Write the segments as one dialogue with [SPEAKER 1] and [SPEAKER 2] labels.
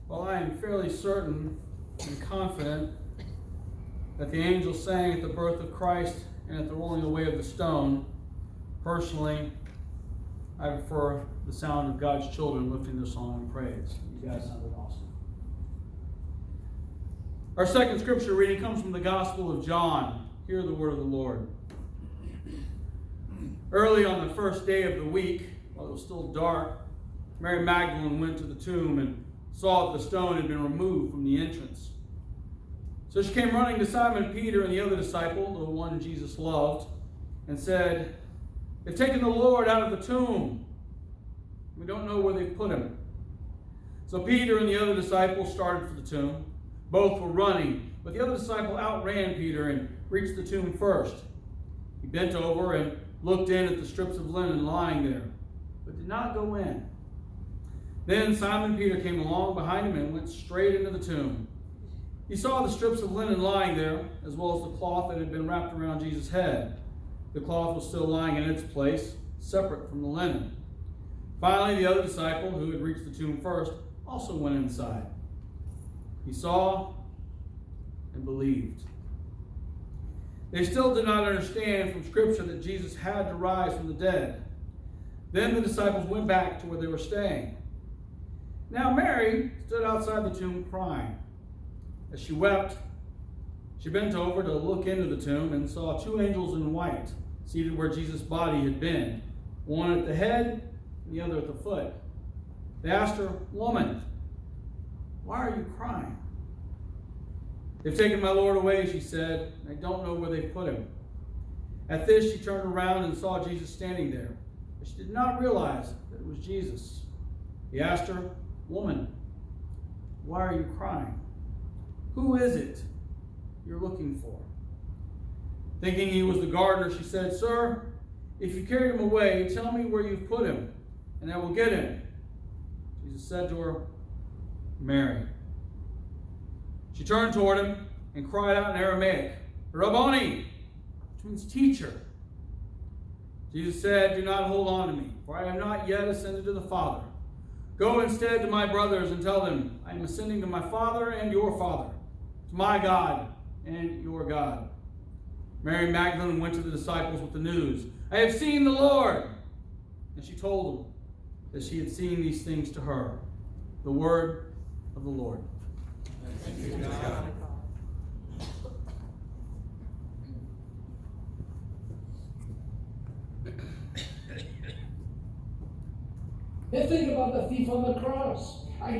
[SPEAKER 1] Well, I am fairly certain and confident that the angels sang at the birth of Christ and at the rolling away of the stone. Personally, I prefer the sound of God's children lifting their song and praise. You guys sounded awesome. Our second scripture reading comes from the Gospel of John. Hear the word of the Lord. Early on the first day of the week, while it was still dark, Mary Magdalene went to the tomb and saw that the stone had been removed from the entrance. So she came running to Simon Peter and the other disciple, the one Jesus loved, and said, "They've taken the Lord out of the tomb. We don't know where they've put him." So Peter and the other disciple started for the tomb. Both were running, but the other disciple outran Peter and reached the tomb first. He bent over and looked in at the strips of linen lying there, but did not go in. Then Simon Peter came along behind him and went straight into the tomb. He saw the strips of linen lying there, as well as the cloth that had been wrapped around Jesus' head. The cloth was still lying in its place, separate from the linen. Finally, the other disciple, who had reached the tomb first, also went inside. He saw and believed. They still did not understand from Scripture that Jesus had to rise from the dead. Then the disciples went back to where they were staying. Now Mary stood outside the tomb crying. As she wept, she bent over to look into the tomb and saw two angels in white seated where Jesus' body had been, one at the head and the other at the foot. They asked her, "Woman, why are you crying?" "They've taken my Lord away," she said, "and I don't know where they've put him." At this, she turned around and saw Jesus standing there, but she did not realize that it was Jesus. He asked her, "Woman, why are you crying? Who is it you're looking for?" Thinking he was the gardener, she said, "Sir, if you carried him away, tell me where you've put him, and I will get him." Jesus said to her, "Mary." She turned toward him and cried out in Aramaic, "Rabboni," which means teacher. Jesus said, "Do not hold on to me, for I am not yet ascended to the Father. Go instead to my brothers and tell them, I am ascending to my Father and your Father, to my God and your God." Mary Magdalene went to the disciples with the news, "I have seen the Lord." And she told them that she had seen these things to her. The word of the Lord.
[SPEAKER 2] Thank you, God.
[SPEAKER 3] And think about the thief on the cross. I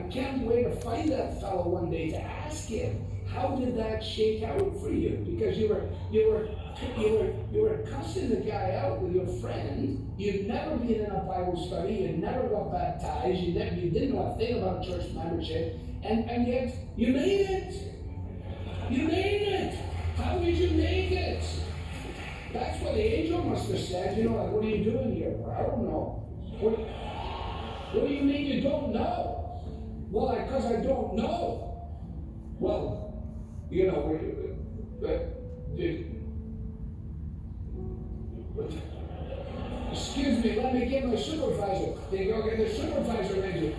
[SPEAKER 3] can't wait to find that fellow one day to ask him, how did that shake out for you? Because you were cussing the guy out with your friend. You'd never been in a Bible study. You'd never got baptized. You didn't know a thing about church membership. And yet, you made it. You made it. How did you make it? That's what the angel must have said. You know, like, what are you doing here? Well, I don't know. What do you mean you don't know? Well, because I don't know. Well, you know, excuse me, let me get my supervisor. They go get the supervisor ready.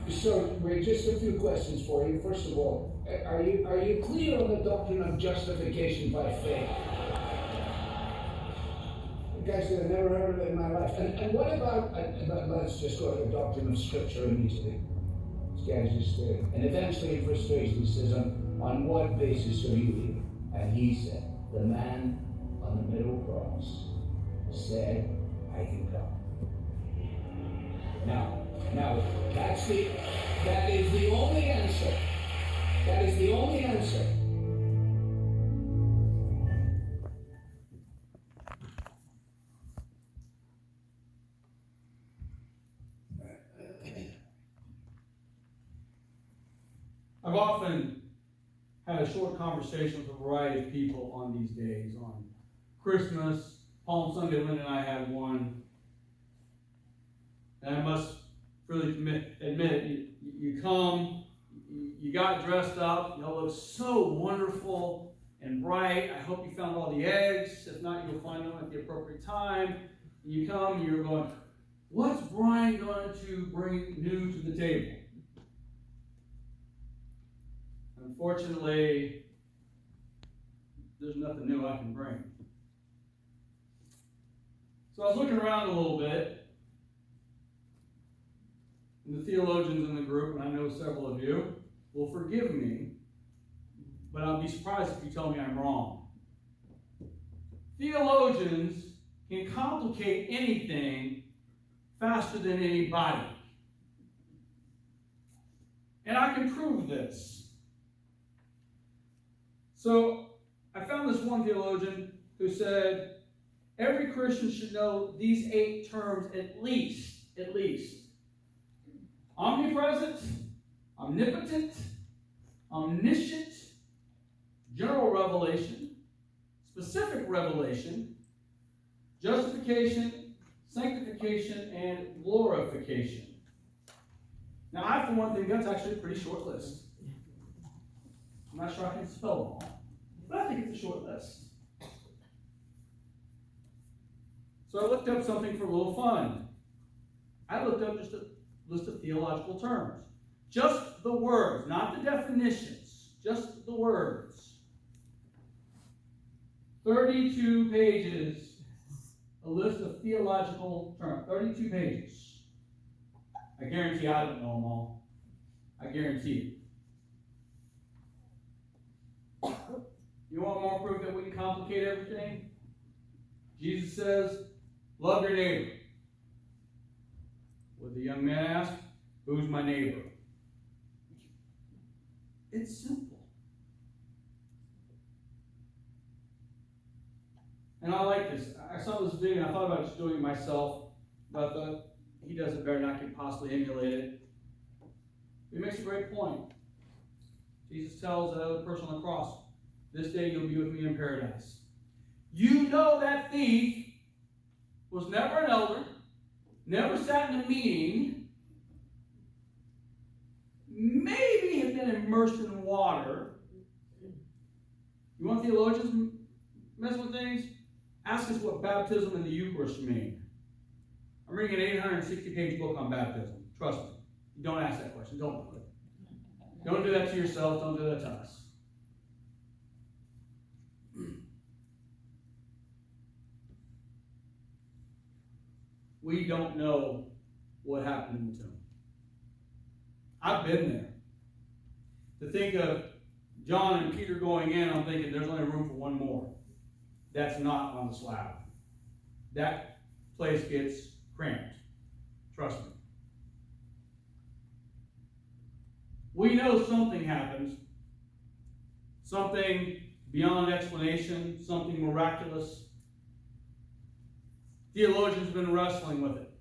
[SPEAKER 3] So, wait, just a few questions for you. First of all, are you clear on the doctrine of justification by faith? Guys that I've never heard of it in my life. And what about, let's just go to the doctrine of Scripture immediately. This guy's just there. And eventually in verse 3, he says, on what basis are you here? And he said, the man on the middle cross said, I can come. Now, that is the only answer. That is the only answer.
[SPEAKER 1] I've often had a short conversation with a variety of people on these days, on Christmas, Palm Sunday. Lynn and I had one, and I must really admit, you come, you got dressed up, you all look so wonderful and bright. I hope you found all the eggs. If not, you'll find them at the appropriate time. You come, you're going, what's Brian going to bring new to the table? Unfortunately, there's nothing new I can bring. So I was looking around a little bit, and the theologians in the group, and I know several of you, will forgive me, but I'll be surprised if you tell me I'm wrong. Theologians can complicate anything faster than anybody. And I can prove this. So I found this one theologian who said, every Christian should know these 8 terms at least. Omnipresent, omnipotent, omniscient, general revelation, specific revelation, justification, sanctification, and glorification. Now, I, for one, think that's actually a pretty short list. I'm not sure I can spell them all, but I think it's a short list. So I looked up something for a little fun. I looked up just a list of theological terms. Just the words, not the definitions, just the words. 32 pages, a list of theological terms. 32 pages. I guarantee I don't know them all. I guarantee it. You want more proof that we can complicate everything? Jesus says, love your neighbor. What the young man asked, who's my neighbor? It's simple. And I like this. I saw this video and I thought about just doing it myself, but I thought, he does it better than I can possibly emulate it. He makes a great point. Jesus tells the other person on the cross, this day you'll be with me in paradise. You know that thief was never an elder, never sat in a meeting, maybe had been immersed in water. You want theologians mess with things? Ask us what baptism and the Eucharist mean. I'm reading an 860-page book on baptism. Trust me. Don't ask that question. Don't do it. Don't do that to yourself. Don't do that to us. We don't know what happened in the tomb. I've been there. To think of John and Peter going in, I'm thinking there's only room for one more. That's not on the slab. That place gets cramped. Trust me. We know something happens. Something beyond explanation. Something miraculous. Theologians have been wrestling with it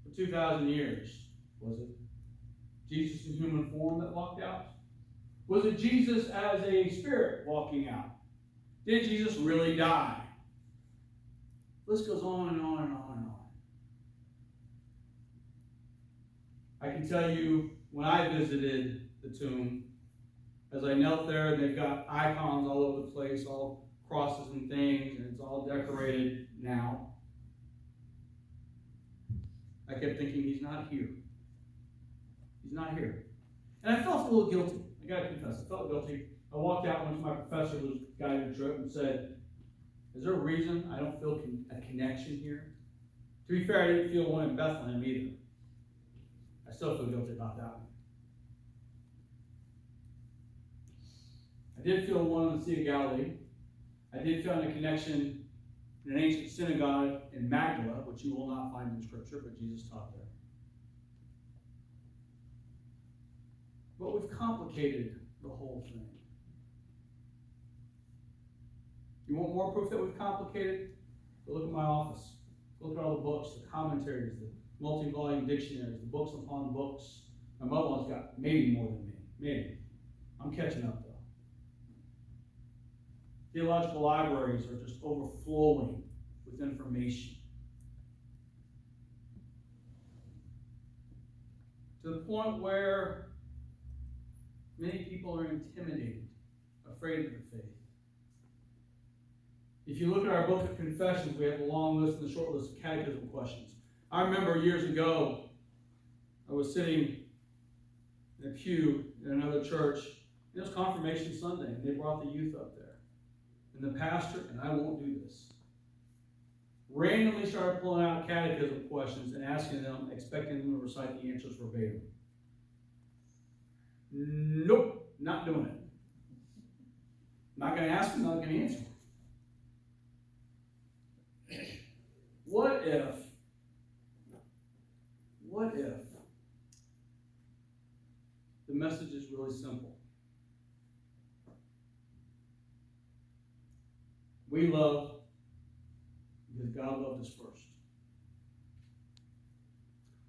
[SPEAKER 1] for 2,000 years. Was it Jesus in human form that walked out? Was it Jesus as a spirit walking out? Did Jesus really die? List goes on and on and on and on. I can tell you, when I visited the tomb, as I knelt there, and they've got icons all over the place, all crosses and things, and it's all decorated now. I kept thinking, he's not here. He's not here. And I felt a little guilty. I got to confess, I felt guilty. I walked out once my professor was guiding the trip and said, is there a reason I don't feel a connection here? To be fair, I didn't feel one in Bethlehem either. I still feel guilty about that one. I did feel one on the Sea of Galilee. I did feel a connection in an ancient synagogue in Magdala, which you will not find in Scripture, but Jesus taught there. But we've complicated the whole thing. You want more proof that we've complicated? Go look at my office. Go look at all the books, the commentaries, the multi-volume dictionaries, the books upon books. My mother-in-law's got maybe more than me. Maybe. I'm catching up, though. Theological libraries are just overflowing with information. To the point where many people are intimidated, afraid of the faith. If you look at our book of confessions, we have a long list and a short list of catechism questions. I remember years ago, I was sitting in a pew in another church, It was Confirmation Sunday, and they brought the youth up there. And the pastor, and I won't do this, randomly started pulling out catechism questions and asking them, expecting them to recite the answers verbatim. Nope, not doing it. Not going to ask them, not going to answer. What if the message is really simple? We love because God loved us first.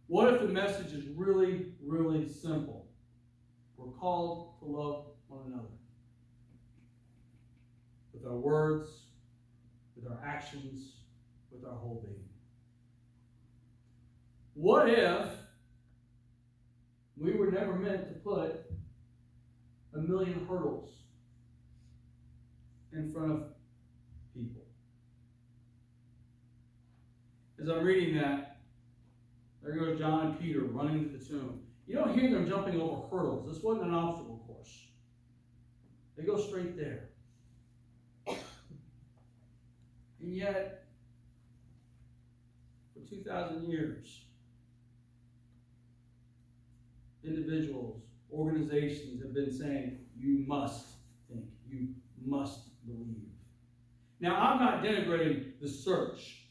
[SPEAKER 1] What if the message is really, really simple? We're called to love one another. With our words, with our actions, with our whole being. What if we were never meant to put a million hurdles in front of people? As I'm reading that, there goes John and Peter running to the tomb. You don't hear them jumping over hurdles. This wasn't an obstacle course. They go straight there. And yet, for 2,000 years, individuals, organizations have been saying, you must think, you must believe. Now, I'm not denigrating the search,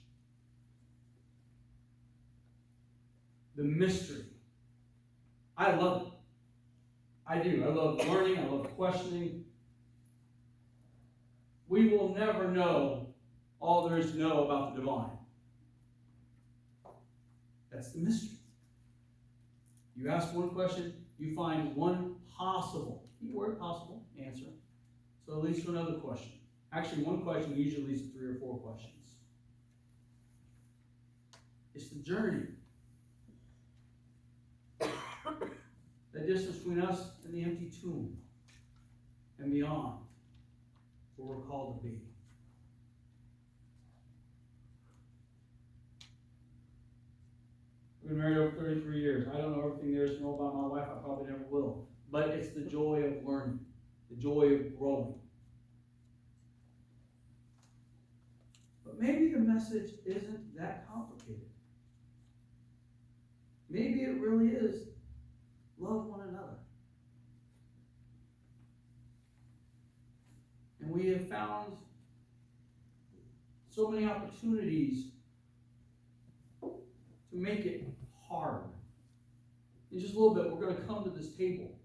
[SPEAKER 1] the mystery. I love it. I do. I love learning. I love questioning. We will never know all there is to know about the divine. That's the mystery. You ask one question, you find one possible, keyword possible, answer. So it leads to another question. Actually, one question usually leads to 3 or 4 questions. It's the journey. The distance between us and the empty tomb and beyond, where we're called to be. We've been married over 33 years. I don't know everything there is to know about my wife. I probably never will. But it's the joy of learning, the joy of growing. But maybe the message isn't that complicated. Maybe it really is love one another. And we have found so many opportunities to make it hard. In just a little bit, we're going to come to this table.